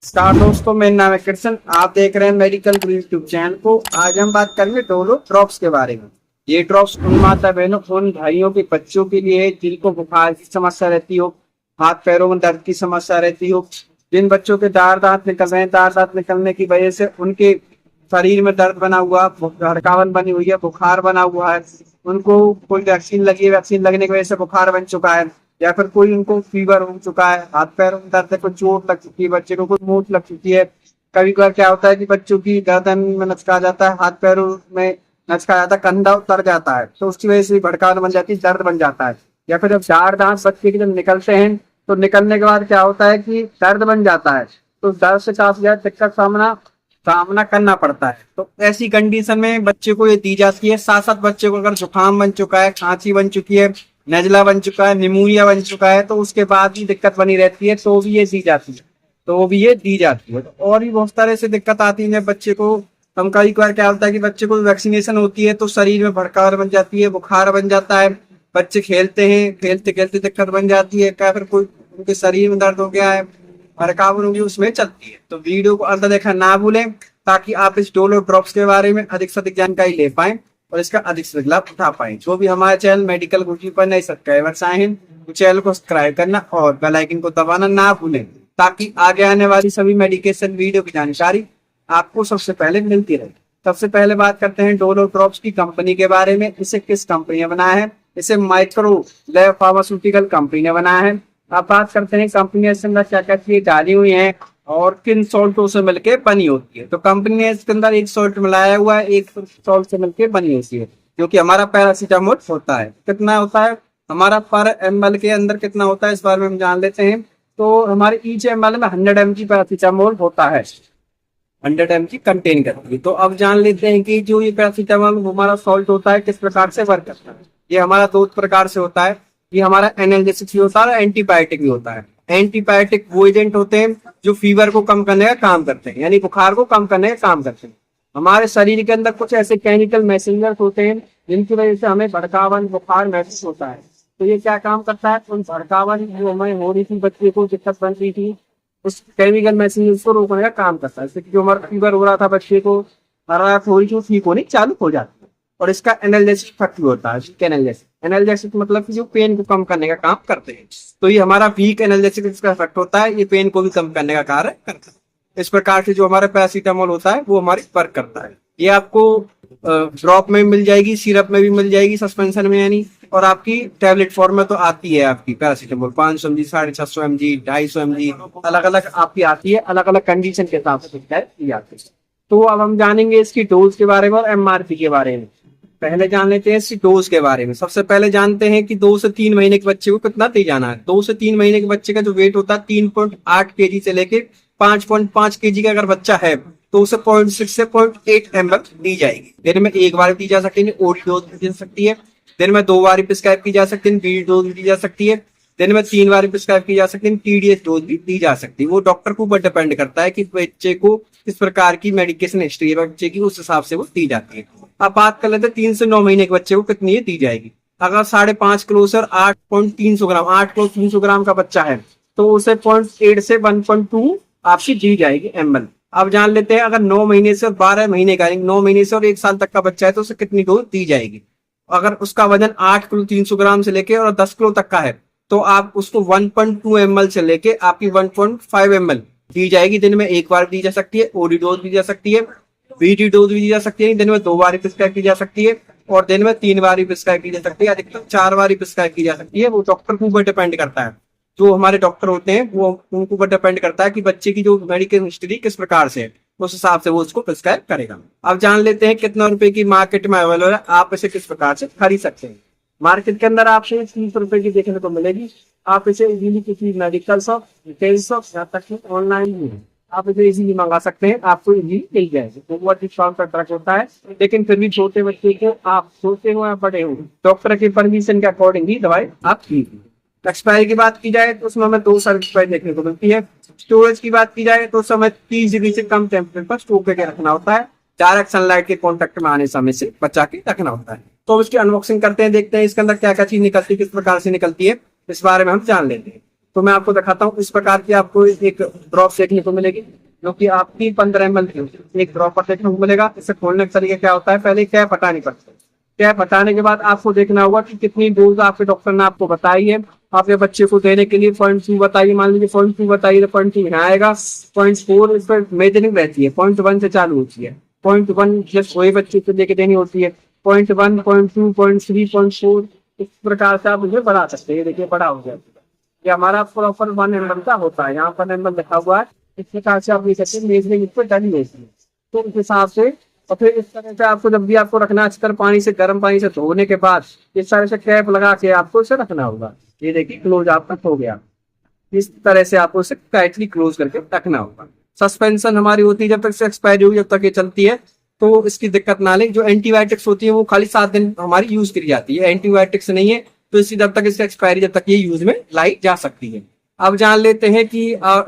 नमस्कार दोस्तों, मेरा नाम है कृष्ण। आप देख रहे हैं मेडिकल गुरु यूट्यूब चैनल को। आज हम बात करेंगे डोलो ड्रॉप्स के बारे में। ये ड्रॉप्स उन माता बहनों, उन भाइयों के बच्चों के लिए जिनको बुखार की समस्या रहती हो, हाथ पैरों में दर्द की समस्या रहती हो, जिन बच्चों के दार दांत निकल रहे हैं, दार दांत निकलने की वजह से उनके शरीर में दर्द बना हुआ, धड़कावन बनी हुई है, बुखार बना हुआ है, उनको कोई वैक्सीन लगी है, वैक्सीन लगने की वजह से बुखार बन चुका है, या फिर कोई उनको फीवर हो चुका है, हाथ पैरों में दर्द है, कोई चोट लग चुकी है, बच्चे को कोई मोच लग चुकी है। कभी कभार क्या होता है कि बच्चों की गर्दन में लचका जाता है, हाथ पैरों में लचका जाता है, कंधा उतर जाता है, तो उसकी वजह से भी भड़कान बन जाती है, दर्द बन जाता है। या फिर जब दाढ़ दांत बच्चे के जब निकलते हैं तो निकलने के बाद क्या होता है कि दर्द बन जाता है, तो दर्द से काफी ज्यादा दिक्कत सामना करना पड़ता है। तो ऐसी कंडीशन में बच्चे को ये दी जाती है। साथ साथ बच्चे को अगर जुकाम बन चुका है, खांसी बन चुकी है, नजला बन चुका है, निमोनिया बन चुका है, तो उसके बाद भी दिक्कत बनी रहती है, तो भी ये दी जाती है। तो वो भी ये दी जाती है। और भी बहुत तरह से दिक्कत आती है बच्चे को। हम कई बार क्या होता है कि बच्चे को वैक्सीनेशन होती है तो शरीर में भड़काहट बन जाती है, बुखार बन जाता है, बच्चे खेलते हैं, खेलते खेलते दिक्कत बन जाती है, क्या फिर कोई उनके शरीर में दर्द हो गया है, भड़काहट होगी, उसमें चलती है। तो वीडियो को अंत देखना ना भूलें, ताकि आप इस डोलो ड्रॉप्स के बारे में अधिक से अधिक जानकारी ले पाएं और इसका अधिक से अधिक लाभ उठा पाएं। जो भी हमारे चैनल मेडिकल गुरु पर नए सब्सक्राइबर्स आए हैं, तो चैनल को सब्सक्राइब करना और बेल आइकन को दबाना ना भूलें, ताकि आगे आने वाली सभी मेडिकेशन वीडियो की जानकारी आपको सबसे पहले मिलती रहे। सबसे पहले बात करते हैं डोलो ड्रॉप्स की कंपनी के बारे में। इसे किस कंपनी ने बनाया है? इसे माइक्रो लैब फार्मास्यूटिकल कंपनी ने बनाया है। आप बात करते हैं कंपनी ने इसके अंदर क्या क्या चीजें डाली हुई हैं और किन सॉल्टों से मिलकर बनी होती है। तो कंपनी ने इसके अंदर एक सॉल्ट मिलाया हुआ है, एक सॉल्ट से मिलकर बनी होती है, जो कि हमारा पैरासीटामोल होता है। कितना होता है हमारा पर ml के अंदर, कितना होता है इस बारे में हम जान लेते हैं। तो हमारे ईच ml में 100 mg पैरासीटामोल होता है, 100 mg कंटेन करती है। तो अब जान लेते हैं कि जो ये पैरासीटामोल हमारा सॉल्ट होता है किस प्रकार से वर्क करता है। ये हमारा दो प्रकार से होता है। ये हमारा एनाल्जेसिक भी होता है, एंटीबायोटिक भी होता है। एंटीबायोटिक वो एजेंट होते हैं जो फीवर को कम करने का काम करते हैं, यानी बुखार को कम करने का काम करते हैं। हमारे शरीर के अंदर कुछ ऐसे केमिकल मैसेंजर्स होते हैं जिनकी वजह से हमें भड़कावन बुखार महसूस होता है। तो ये क्या काम करता है, उन भड़कावन जो हमें हो रही थी, बच्चे को दिक्कत बन रही थी, उस केमिकल मैसेंजर्स को रोकने का काम करता है। जैसे कि जो हमारा फीवर हो रहा था बच्चे को, हरारत हो रही थी, ठीक होनी चालू हो जाती है। और इसका एनाल्जेसिक इफेक्ट भी होता है। एनाल्जेसिक मतलब कि जो पेन को कम करने का काम करते हैं। तो ये हमारा वीक एनाल्जेसिक इसका इफेक्ट होता है, ये पेन को भी कम करने का कार्य करता है। इस प्रकार से जो हमारा पैरासीटामोल होता है वो हमारी वर्क करता है। ये आपको ड्रॉप में मिल जाएगी, सिरप में भी मिल जाएगी, सस्पेंशन में यानी, और आपकी टैबलेट फॉर्म में तो आती है आपकी पैरासीटामोल 500 mg, 650 mg, 250 mg, अलग अलग आपकी आती है, अलग अलग कंडीशन के हिसाब से आती है। तो अब हम जानेंगे इसकी डोज के बारे में और MRP के बारे में। पहले जान लेते हैं इसकी डोज के बारे में। सबसे पहले जानते हैं कि 2 से 3 महीने के बच्चे को कितना दे जाना है। 2 से 3 महीने के बच्चे का जो वेट होता है 3.8 kg से लेके 5.5 kg का अगर बच्चा है तो उसे 0.6 से 0.8 ml दी जाएगी। दिन में एक बार दी जा सकती है, ओडी डोज भी दी जा सकती है। दिन में 2 बार प्रिस्क्राइब की जा सकती है, बीडी डोज भी दी जा सकती है। दिन में 3 बार प्रिस्क्राइब की जा सकती है, TDS डोज भी दी जा सकती है। वो डॉक्टर के ऊपर डिपेंड करता है कि बच्चे को किस प्रकार की मेडिकेशन हिस्ट्री है बच्चे की, उस हिसाब से वो दी जाती है। अब बात कर लेते हैं 3 से 9 महीने के बच्चे को कितनी दी जाएगी। अगर 5.5 किलो से 8.300 ग्राम 8 किलो 300 ग्राम का बच्चा है तो उसे 0.8 से 1.2 आपकी दी जाएगी ml। अब जान लेते हैं अगर 9 महीने से और 12 महीने का, 9 महीने से और 1 साल तक का बच्चा है तो उसे कितनी डोज दी जाएगी। अगर उसका वजन 8 किलो 300 ग्राम से लेके और 10 किलो तक का है तो आप उसको 1.2 ml से लेके आपकी 1.5 ml दी जाएगी। दिन में एक बार दी जा सकती है, ओडी डोज भी दी जा सकती है, बीडी डोज भी दी जा सकती है। दिन में 2 बार प्रिस्क्राइब की जा सकती है और दिन में 3 बार प्रिस्क्राइब की जा सकती है, अधिकतम 4 बार प्रिस्क्राइब की जा सकती है। वो डॉक्टर के ऊपर डिपेंड करता है। जो हमारे डॉक्टर होते हैं वो उनके ऊपर डिपेंड करता है कि बच्चे की जो मेडिकल हिस्ट्री किस प्रकार से है, उस हिसाब से वो उसको प्रिस्क्राइब करेगा। अब जान लेते हैं कितना रुपए की मार्केट में अवेलेबल है, आप इसे किस प्रकार से खरीद सकते हैं। मार्केट के अंदर आपसे 30 रुपए की देखने को मिलेगी। आप इसे इजीली किसी मेडिकल शॉप, रिटेल शॉप, यहाँ तक कि ऑनलाइन भी आप इसे इजीली मंगा सकते हैं, आपको इजीली मिल जाएगी। तो बहुत डिस्काउंट का ट्रक होता है, लेकिन फिर भी छोटे बच्चे को आप छोटे हो या बड़े हो, डॉक्टर की परमिशन के अकॉर्डिंग ही दवाई आप लीजिए। एक्सपायरी की बात की जाए तो उसमें हमें 2 साल एक्सपायरी देखने को मिलती है। स्टोरेज की बात की जाए तो उस समय 30 डिग्री से कम टेम्परेचर पर स्टोर करके रखना होता है। डायरेक्ट सनलाइट के कॉन्टेक्ट में आने समय से बचा के रखना होता है। तो हम इसकी अनबॉक्सिंग करते हैं, देखते हैं इसके अंदर क्या क्या चीज निकलती है, किस प्रकार से निकलती है, इस बारे में हम जान लेते हैं। तो मैं आपको दिखाता हूँ। इस प्रकार की आपको एक ड्रॉप देखने को मिलेगी, जो कि आपकी 15 ml की एक ड्रॉप पर देखने को मिलेगा। इसे खोलने का तरीका क्या होता है, पहले कैप हटानी पड़ती है। कैप हटाने के बाद आपको देखना होगा कि कितनी डोज आपके डॉक्टर ने आपको बताई है आपके बच्चे को देने के लिए। 0.2 बताइए, मान लीजिए 0.2 बताइए तो 0.2 यहाँ आएगा। 0.4 इस पर मेजरिंग रहती है, 0.1 से चालू होती है। 0.1 जस्ट वही बच्चे को लेके देनी होती है। 0.1, 0.2, 0.3, 0.4 इस प्रकार से आप इसे बढ़ा सकते हैं। देखिए बड़ा हो गया, ये हमारा प्रॉपर 1 ml का होता है। यहाँ पर ml लिखा हुआ है, इस प्रकार से आप ले सकते हैं। मेजरिंग इस पर डली होती है, तो उस हिसाब से। और फिर इस तरह से आपको जब भी आपको रखना है, अच्छी तरह पानी से, गर्म पानी से धोने के बाद इस तरह से कैप लगा के आपको इसे रखना होगा। ये देखिए क्लोज आपका हो गया। इस तरह से आपको इसे टाइटली क्लोज करके रखना होगा। सस्पेंशन हमारी होती है जब तक से एक्सपायरी होगी, जब तक ये चलती है, तो इसकी दिक्कत ना ले। जो एंटीबायोटिक्स होती है वो खाली 7 दिन हमारी यूज करी जाती है, एंटीबायोटिक्स नहीं है। तो इसी जब तक इसकी एक्सपायरी, जब तक ये यूज में लाई जा सकती है। अब जान लेते हैं कि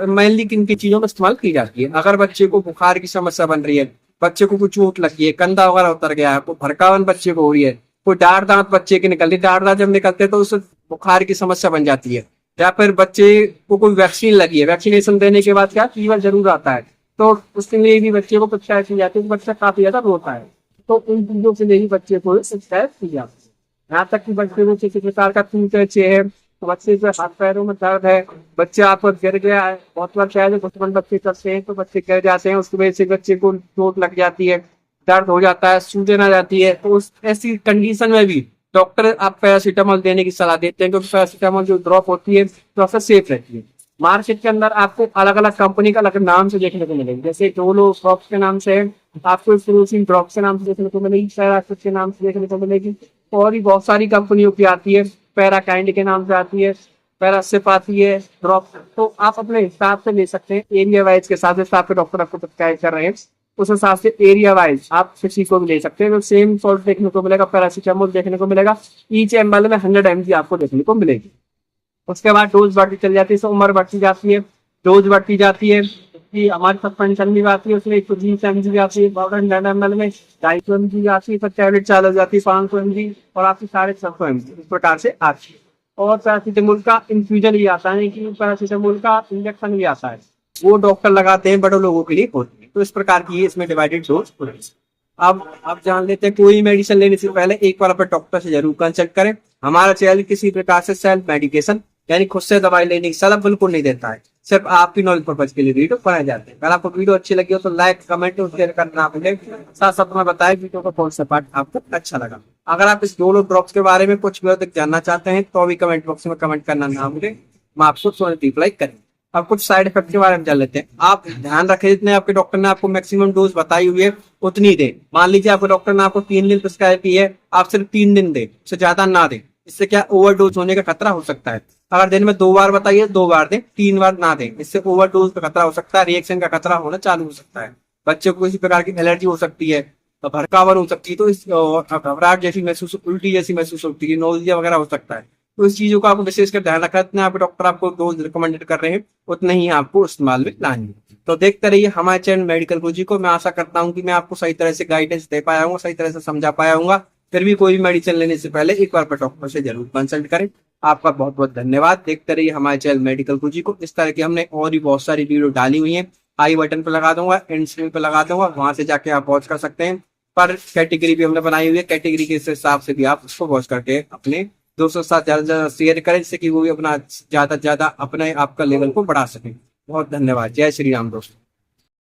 मेनली किन किन चीजों में इस्तेमाल की जाती है। अगर बच्चे को बुखार की समस्या बन रही है, बच्चे को कुछ चोट लगी है, कंधा वगैरह उतर गया है, कोई भड़कावन बच्चे को हो रही है, कोई डार दांत बच्चे के निकल रही, डार दांत जब निकलते हैं तो उससे बुखार की समस्या बन जाती है। या फिर बच्चे को कोई वैक्सीन लगी है, वैक्सीनेशन देने के बाद क्या फीवर जरूर आता है, तो उसके लिए भी बच्चे को शिकायत की जाती है। बच्चा काफी ज्यादा रोता है, तो उन चीजों के लिए भी बच्चे को शिकायत की जाती है। यहाँ तक कि बच्चे को किसी प्रकार का टूटे है, बच्चे के हाथ पैरों में दर्द है, बच्चे आपको गिर गया है, बहुत बार शायद घुटन बच्चे करते हैं तो बच्चे गिर जाते हैं, उसकी वजह से बच्चे को चोट लग जाती है, दर्द हो जाता है, सूजन आ जाती है। तो उस ऐसी कंडीशन में भी डॉक्टर आप पैरासीटामोल देने की सलाह देते हैं, क्योंकि पैरासीटामोल जो ड्रॉप होती है प्रोसेस सेफ रहती है। मार्केट के अंदर आपको अलग अलग कंपनी का अलग नाम से देखने को मिलेगी, जैसे डोलो ड्रॉप्स के नाम से, आपको फ्लोसिन ड्रॉप्स के नाम से देखने को मिलेगी, पैरासिट के नाम से देखने को मिलेगी, और भी बहुत सारी कंपनियों की आती है। पैराकाइंड के नाम से आती है, पैरासिप आती है ड्रॉप। तो आप अपने हिसाब से ले सकते हैं, एरिया वाइज के हिसाब से आपके डॉक्टर आपको प्रिस्क्राइब कर रहे हैं, उस हिसाब से एरिया वाइज आप किसी को भी ले सकते हैं। तो सेम सॉल्ट देखने को मिलेगा, पैरासीटामोल देखने को मिलेगा, ईच एमएल में 100 mg आपको देखने को मिलेगी। उसके बाद डोज बढ़ती चली जाती है, उम्र बढ़ती जाती है, डोज बढ़ती जाती है। कि हमारी सस्पेंशन भी आती है, उसमें 120 mg भी आती है, 100 ml में 250 mg आती है, फिर टैबलेट चालू हो जाती है 500 mg और आपकी 650 mg इस प्रकार से आती है। और पैरासीटामोल का इन्फ्यूजन भी आता है, कि पैरासीटामोल का इंजेक्शन भी आता है, वो डॉक्टर लगाते हैं, बड़े लोगों के लिए होती है। तो इस प्रकार की इसमें डिवाइडेड डोज होती है। अब आप जान लेते हैं, कोई मेडिसिन लेने से पहले एक बार अपने डॉक्टर से जरूर कंसल्ट करें। हमारा चैनल किसी प्रकार से सेल्फ मेडिकेशन यानी खुद से दवाई लेने की सलाह बिल्कुल नहीं देता है, सिर्फ आपकी नॉलेज पर्पज के लिए वीडियो बनाए जाते हैं। अगर आपको वीडियो अच्छी लगी हो तो लाइक, कमेंट और शेयर करना ना भूलें। साथ साथ में बताएं वीडियो का कौन सा पार्ट आपको अच्छा लगा। अगर आप इस डोलो ड्रॉप्स के बारे में कुछ भी अधिक जानना चाहते हैं तो भी कमेंट बॉक्स में कमेंट करना ना भूलें, मैं आपको तुरंत रिप्लाई करेंगे। अब कुछ साइड इफेक्ट के बारे में जान लेते हैं। आप ध्यान रखें, जितने आपके डॉक्टर ने आपको मैक्सिमम डोज बताई हुई है उतनी दें। मान लीजिए आपको डॉक्टर ने आपको 3 दिन प्रिस्क्राइब की है, आप सिर्फ 3 दिन दें, उससे ज्यादा ना दें। इससे क्या ओवरडोज होने का खतरा हो सकता है। अगर दिन में 2 बार बताइए 2 बार दें, 3 बार ना दें, इससे ओवरडोज का खतरा हो सकता है, रिएक्शन का खतरा होना चालू हो सकता है। बच्चे को किसी प्रकार की एलर्जी हो सकती है, भड़कावन हो सकती है, तो इस घबराहट जैसी महसूस, उल्टी जैसी महसूस होती है, नोजिया वगैरह हो सकता है। तो इस चीजों का आपको विशेषकर ध्यान रखना है। जितने आपके डॉक्टर आपको डोज रिकमेंडेड कर रहे हैं उतने ही आपको इस्तेमाल में लानी है। तो देखते रहिए हमारे चैनल मेडिकल गुरुजी को। मैं आशा करता हूँ कि मैं आपको सही तरह से गाइडेंस दे पाया हूँ, सही तरह से समझा पाया हूँ। फिर भी कोई भी मेडिसिन लेने से पहले एक बार अपने डॉक्टर से जरूर कंसल्ट करें। आपका बहुत बहुत धन्यवाद। देखते रहिए हमारे चैनल मेडिकल गुरुजी को। इस तरह की हमने और भी बहुत सारी वीडियो डाली हुई है, आई बटन पर लगा दूंगा, एंड स्क्रीन पर लगा दूंगा, वहां से जाके आप वॉच कर सकते हैं। पर कैटेगरी भी हमने बनाई हुई है, कैटेगरी के हिसाब से भी आप उसको वॉच करके अपने दोस्तों के साथ ज्यादा शेयर करें, जिससे कि वो भी अपना ज्यादा से ज्यादा अपने आपका लेवल को बढ़ा सकें। बहुत धन्यवाद। जय श्री राम दोस्तों।